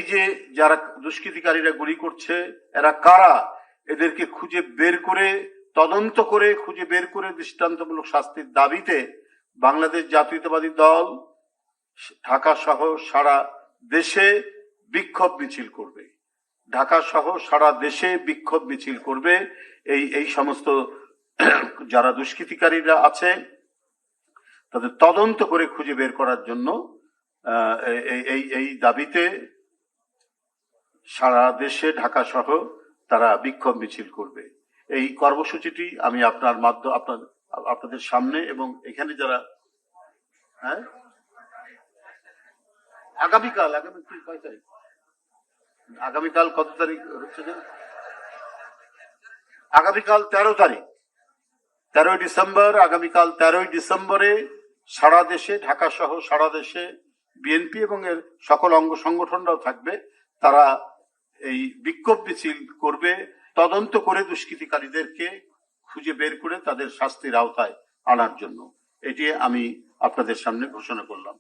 যে যারা দুষ্কৃতিকারীরা গুলি করছে এরা কারা, এদেরকে খুঁজে বের করে তদন্ত করে খুঁজে বের করে দৃষ্টান্তমূলক শাস্তির দাবিতে বাংলাদেশ জাতীয়তাবাদী দল ঢাকা সহ সারা দেশে বিক্ষোভ মিছিল করবে। ঢাকা সহ সারা দেশে বিক্ষোভ মিছিল করবে। এই সমস্ত যারা দুষ্কৃতিকারীরা আছে তাদের তদন্ত করে খুঁজে বের করার জন্য এই দাবিতে সারা দেশে ঢাকা সহ তারা বিক্ষোভ মিছিল করবে। এই কর্মসূচিটি আমি আপনাদের সামনে এবং এখানে যারা আগামীকাল কয় তারিখ, আগামীকাল কত তারিখ হচ্ছে যে আগামীকাল 13 তারিখ, 13 ডিসেম্বর, আগামীকাল 13 ডিসেম্বরে সারা দেশে ঢাকা সহ সারা দেশে বিএনপি এবং এর সকল অঙ্গ সংগঠনরাও থাকবে। তারা এই বিক্ষোভ মিছিল করবে তদন্ত করে দুষ্কৃতিকারীদেরকে খুঁজে বের করে তাদের শাস্তির আওতায় আনার জন্য। এটি আমি আপনাদের সামনে ঘোষণা করলাম।